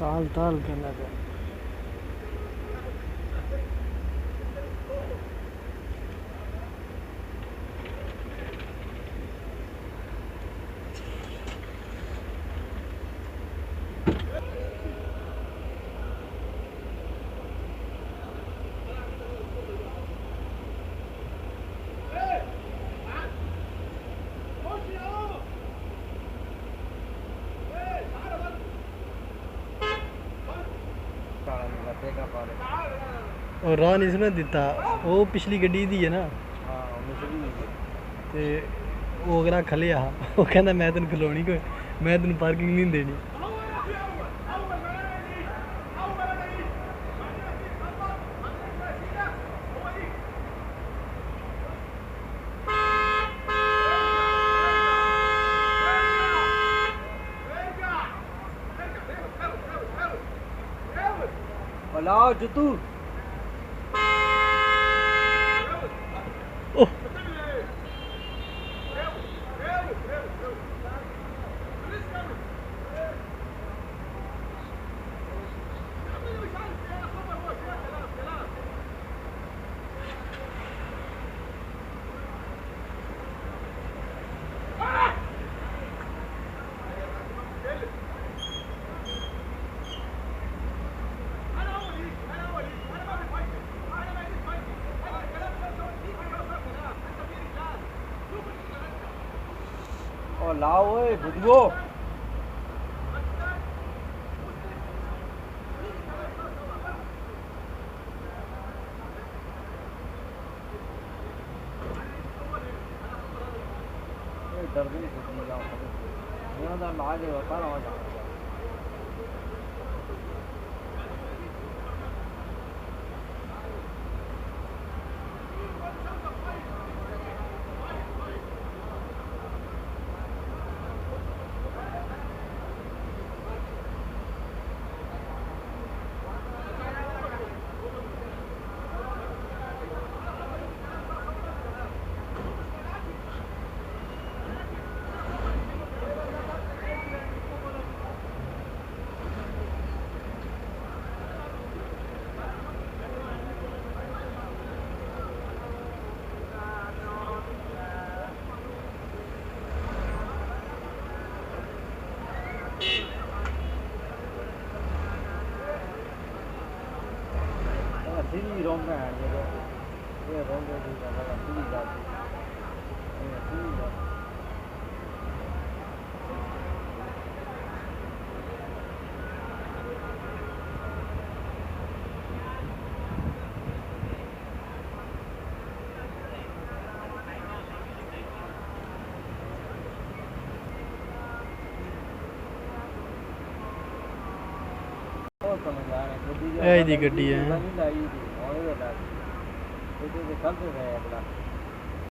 टाल टाल कहना पे और राह नहीं सुना दिता वो पिछली गड्डी दी है ना ते वो अगला खलिया वो कहना मैं तेन खलोनी कोई मैं तेन पार्किंग नहीं देनी लाओ जुतू और लाओ ओए बुदबो दर्द नहीं कुछ लाओ मेरा तो लाज है बता रहा हूँ सीधी रोंग है ये रोंग है जी का सीधी जाती है सीधी जाती ਇਹ ਦੀ ਗੱਡੀ ਹੈ नहीं लाई थी और ये डाल ये तो गलत है अगला